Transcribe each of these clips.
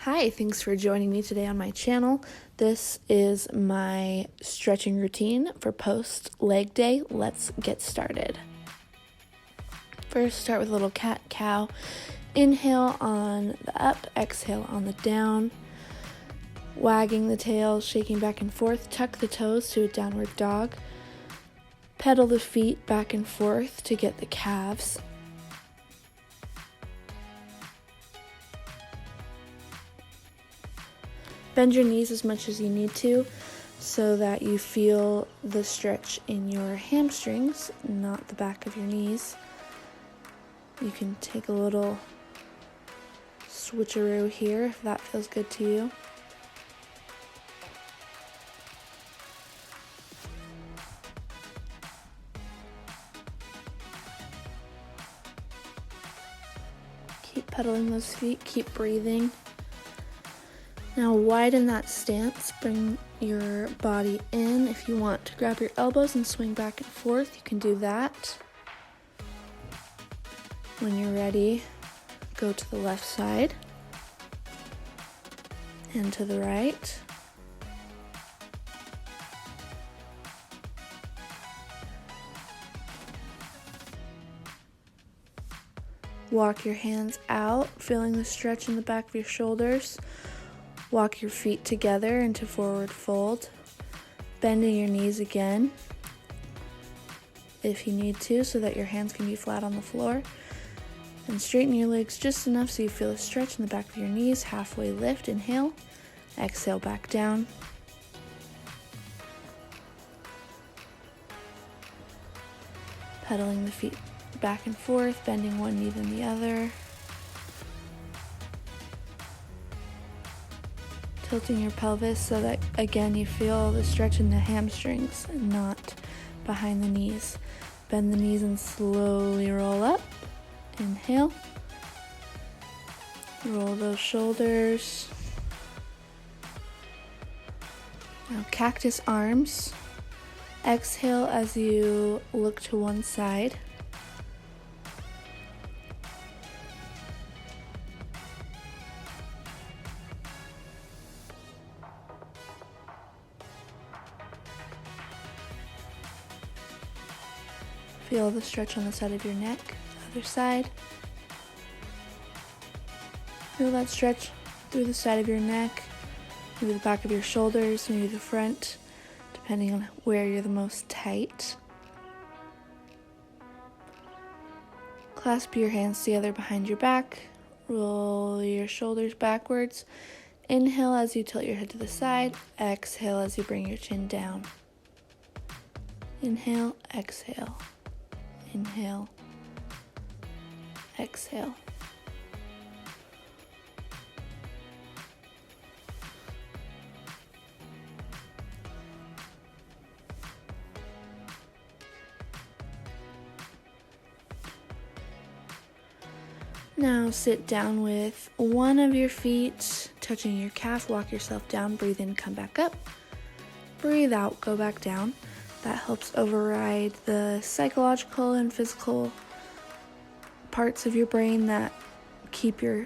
Hi, thanks for joining me today on my channel. This is my stretching routine for post leg day. Let's get started. First, start with a little cat-cow. Inhale on the up, exhale on the down. Wagging the tail, shaking back and forth. Tuck the toes to a downward dog. Pedal the feet back and forth to get the calves. Bend your knees as much as you need to so that you feel the stretch in your hamstrings, not the back of your knees. You can take a little switcheroo here if that feels good to you. Keep pedaling those feet, keep breathing. Now widen that stance, bring your body in. If you want to grab your elbows and swing back and forth, you can do that. When you're ready, go to the left side and to the right. Walk your hands out, feeling the stretch in the back of your shoulders. Walk your feet together into forward fold, bending your knees again if you need to so that your hands can be flat on the floor. And straighten your legs just enough so you feel a stretch in the back of your knees. Halfway lift, inhale, exhale back down. Pedaling the feet back and forth, bending one knee then the other. Tilting your pelvis so that, again, you feel the stretch in the hamstrings and not behind the knees. Bend the knees and slowly roll up. Inhale. Roll those shoulders. Now cactus arms. Exhale as you look to one side. Feel the stretch on the side of your neck, the other side. Feel that stretch through the side of your neck, maybe the back of your shoulders, maybe the front, depending on where you're the most tight. Clasp your hands together behind your back, roll your shoulders backwards. Inhale as you tilt your head to the side, exhale as you bring your chin down. Inhale, exhale. Inhale, exhale. Now sit down with one of your feet touching your calf. Walk yourself down, breathe in, come back up. Breathe out, go back down. That helps override the psychological and physical parts of your brain that keep your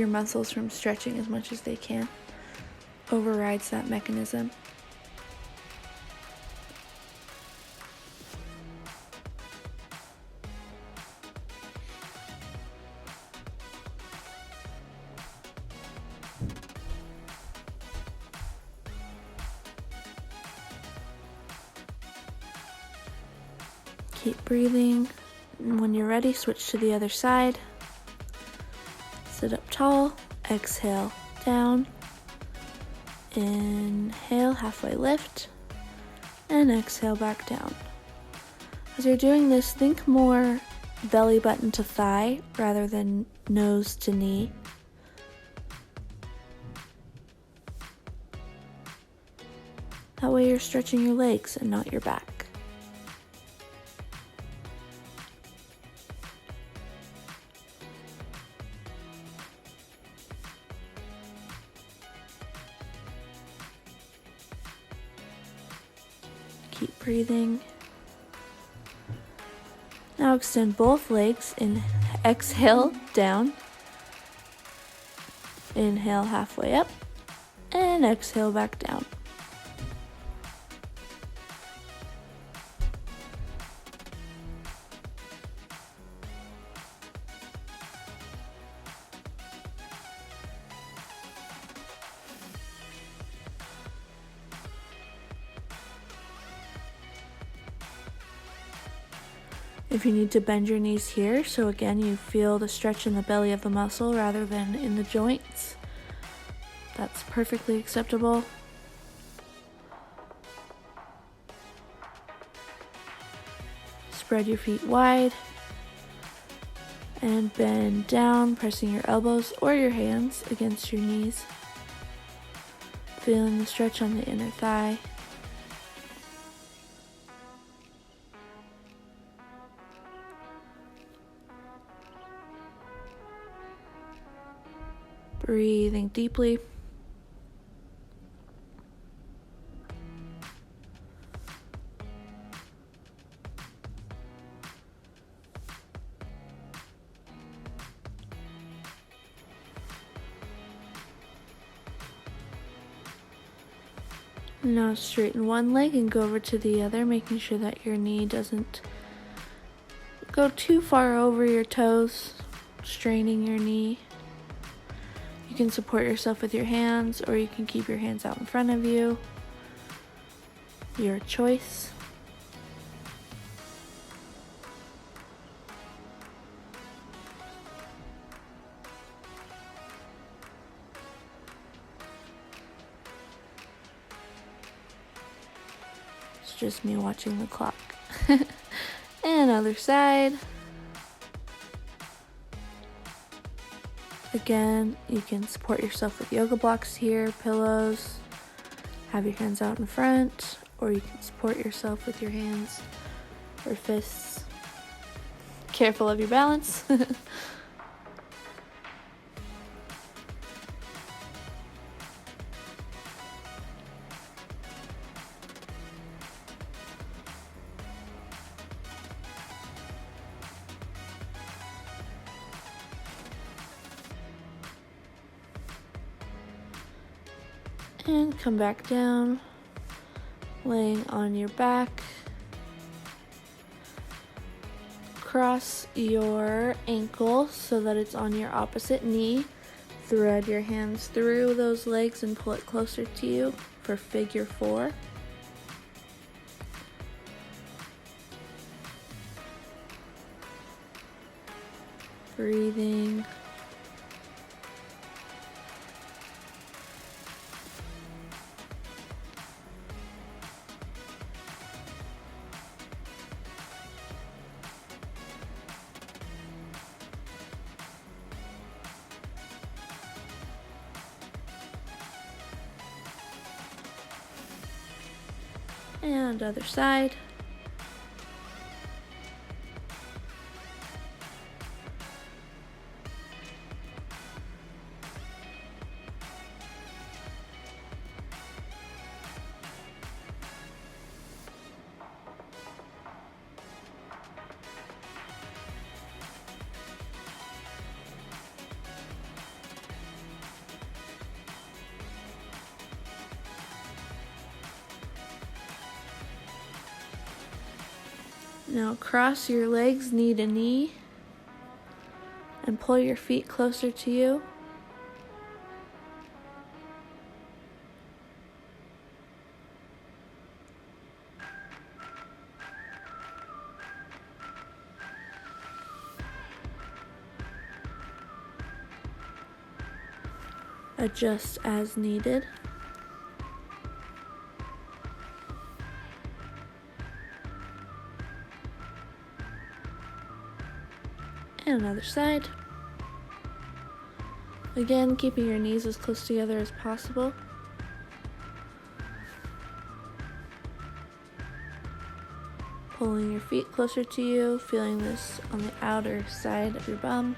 muscles from stretching as much as they can. Overrides that mechanism. Keep breathing. And when you're ready, switch to the other side. Sit up tall. Exhale down. Inhale, halfway lift. And exhale back down. As you're doing this, think more belly button to thigh rather than nose to knee. That way you're stretching your legs and not your back. Keep breathing. Now extend both legs and exhale down. Inhale halfway up and exhale back down. If you need to bend your knees here, so again you feel the stretch in the belly of the muscle rather than in the joints, that's perfectly acceptable. Spread your feet wide and bend down, pressing your elbows or your hands against your knees, feeling the stretch on the inner thigh. Breathing deeply. Now straighten one leg and go over to the other, making sure that your knee doesn't go too far over your toes, straining your knee. You can support yourself with your hands, or you can keep your hands out in front of you. Your choice. It's just me watching the clock. And other side. Again, you can support yourself with yoga blocks here, pillows, have your hands out in front, or you can support yourself with your hands or fists. Careful of your balance. And come back down, laying on your back. Cross your ankle so that it's on your opposite knee. Thread your hands through those legs and pull it closer to you for figure 4. Breathing. And other side. Now cross your legs knee to knee and pull your feet closer to you. Adjust as needed. And another side. Again, keeping your knees as close together as possible. Pulling your feet closer to you, feeling this on the outer side of your bum.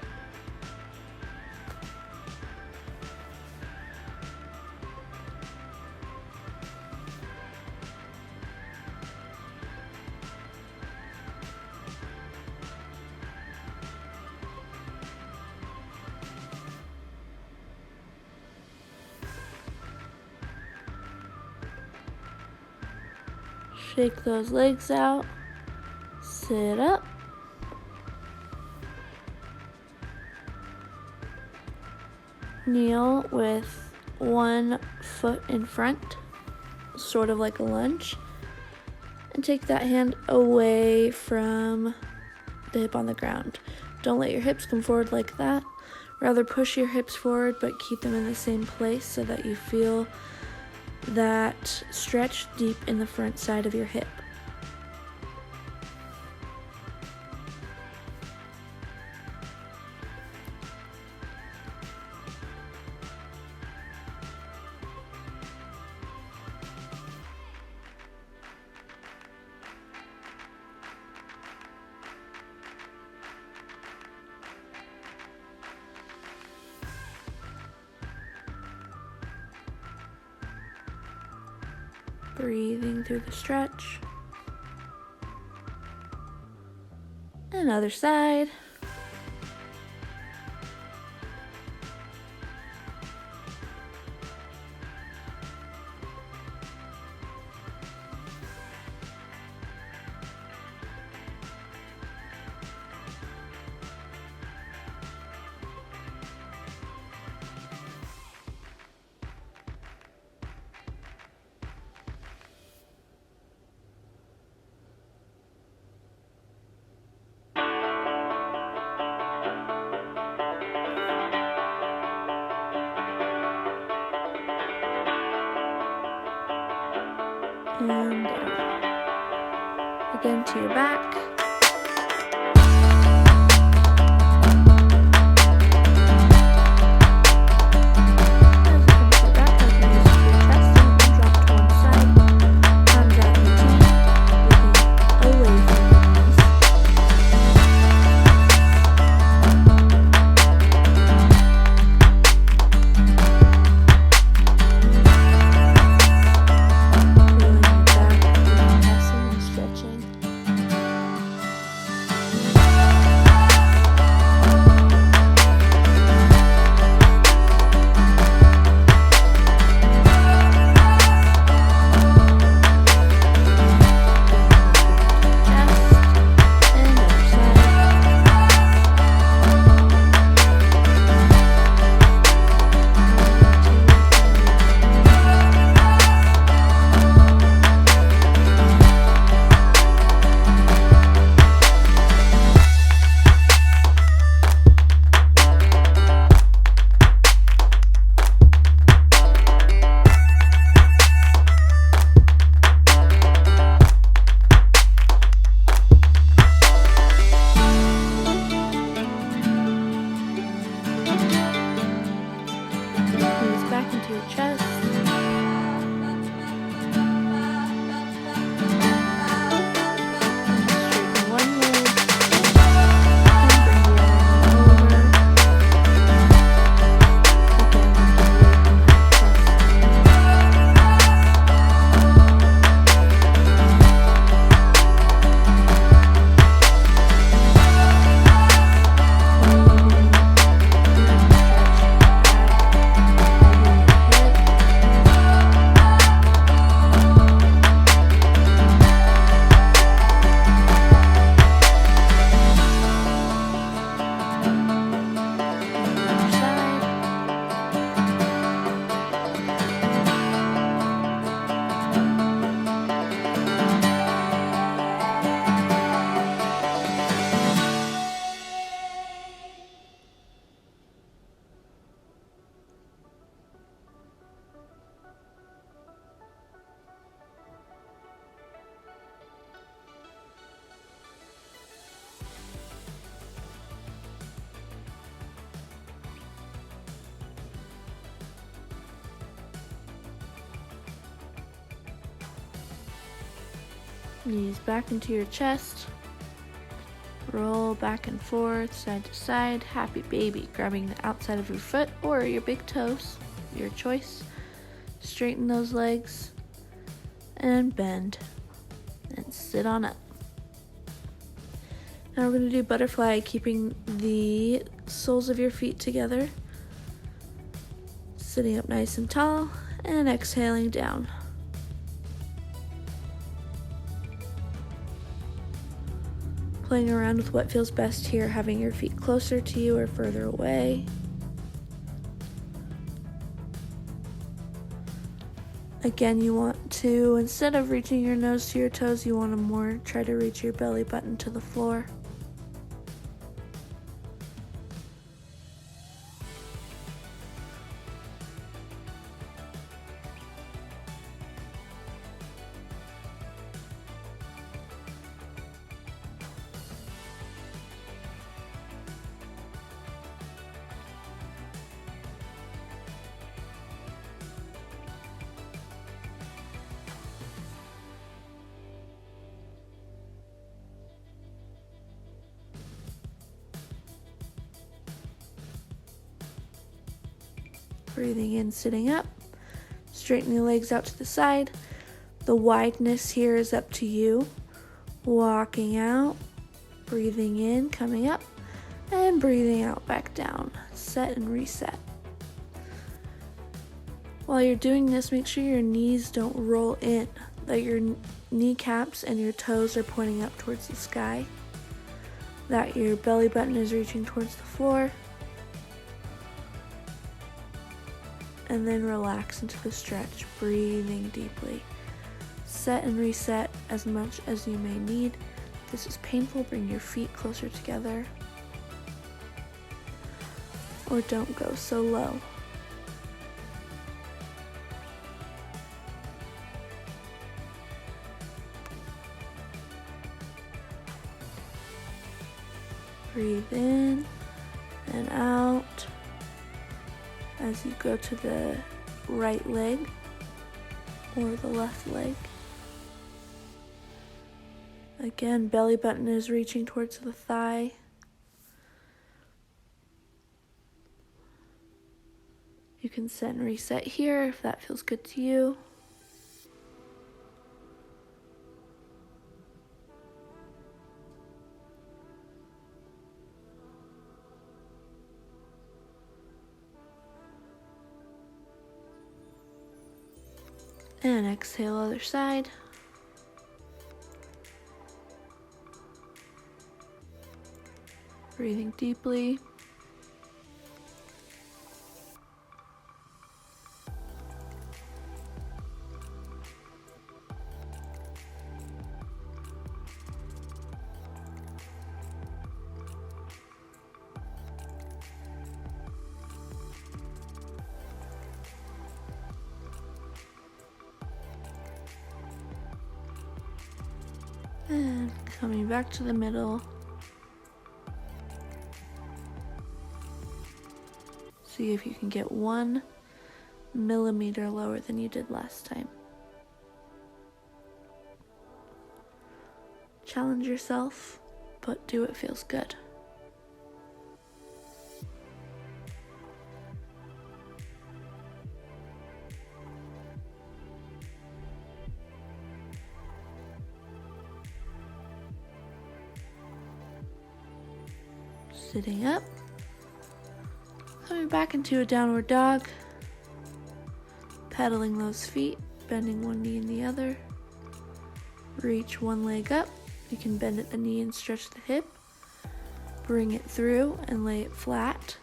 Shake those legs out. Sit up. Kneel with one foot in front, sort of like a lunge. And take that hand away from the hip on the ground. Don't let your hips come forward like that. Rather push your hips forward, but keep them in the same place so that you feel that stretch deep in the front side of your hip. Breathing through the stretch. And other side. And again to your back. Knees back into your chest. Roll back and forth, side to side. Happy baby, grabbing the outside of your foot or your big toes, your choice. Straighten those legs and bend and sit on up. Now we're going to do butterfly, keeping the soles of your feet together. Sitting up nice and tall and exhaling down. playing around with what feels best here, having your feet closer to you or further away. Again, you want to, instead of reaching your nose to your toes, you want to more try to reach your belly button to the floor. Breathing in, sitting up, straighten the legs out to the side. The wideness here is up to you. Walking out, breathing in, coming up, and breathing out back down. Set and reset. While you're doing this, make sure your knees don't roll in, that your kneecaps and your toes are pointing up towards the sky, that your belly button is reaching towards the floor. And then relax into the stretch, breathing deeply. Set and reset as much as you may need. If this is painful, bring your feet closer together. Or don't go so low. Breathe in and out. As you go to the right leg or the left leg. Again, belly button is reaching towards the thigh. You can set and reset here if that feels good to you. And exhale, other side. Breathing deeply. And coming back to the middle. See if you can get 1 millimeter lower than you did last time. Challenge yourself, but do what feels good. Sitting up, coming back into a downward dog, pedaling those feet, bending one knee and the other. Reach one leg up, you can bend at the knee and stretch the hip, bring it through and lay it flat.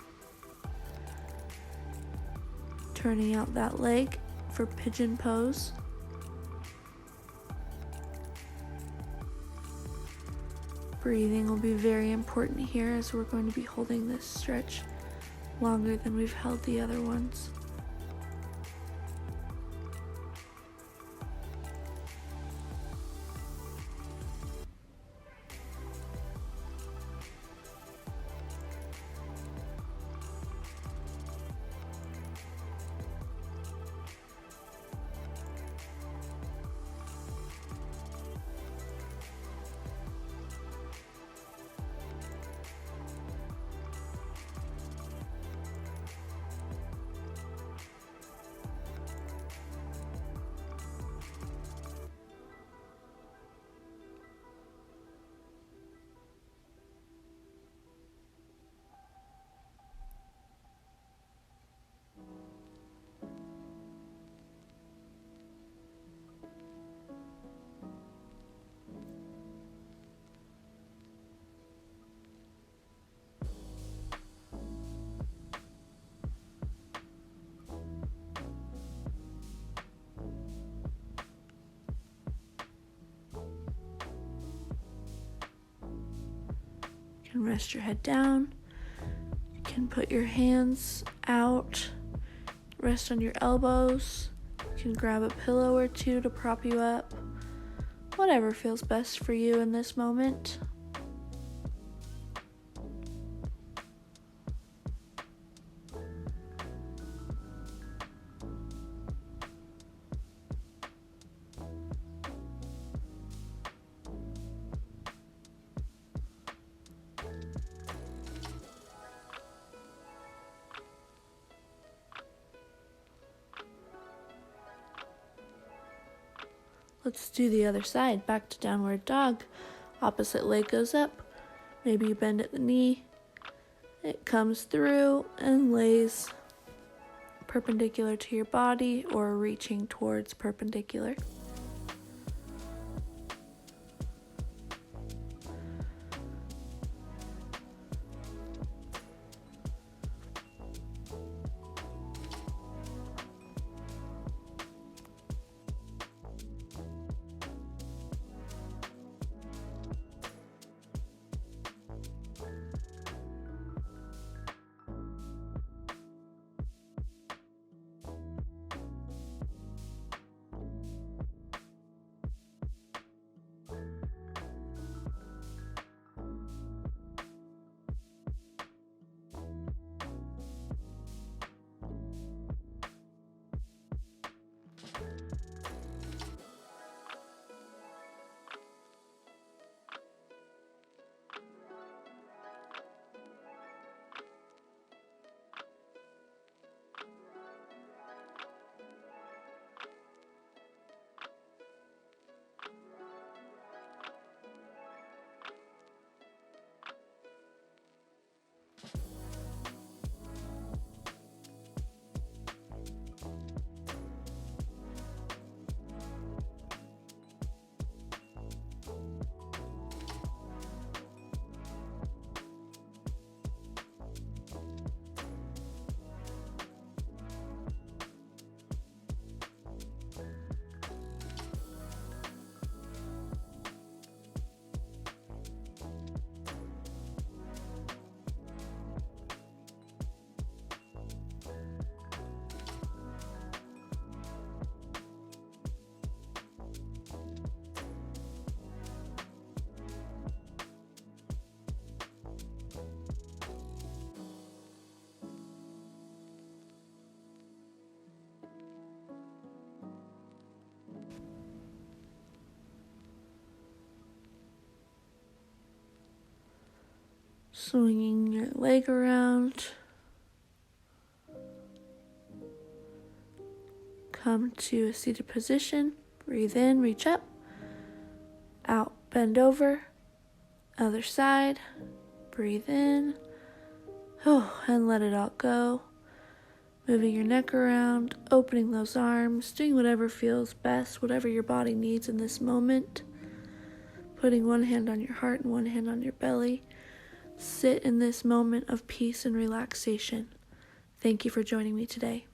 Turning out that leg for pigeon pose. Breathing will be very important here as we're going to be holding this stretch longer than we've held the other ones. can rest your head down. You can put your hands out, rest on your elbows. You can grab a pillow or two to prop you up. Whatever feels best for you in this moment. Let's do the other side. Back to downward dog. Opposite leg goes up. Maybe you bend at the knee. It comes through and lays perpendicular to your body or reaching towards perpendicular. Swinging your leg around. Come to a seated position. Breathe in, reach up. Out, bend over. Other side. Breathe in. And let it all go. Moving your neck around, opening those arms, doing whatever feels best, whatever your body needs in this moment. Putting one hand on your heart and one hand on your belly. Sit in this moment of peace and relaxation. Thank you for joining me today.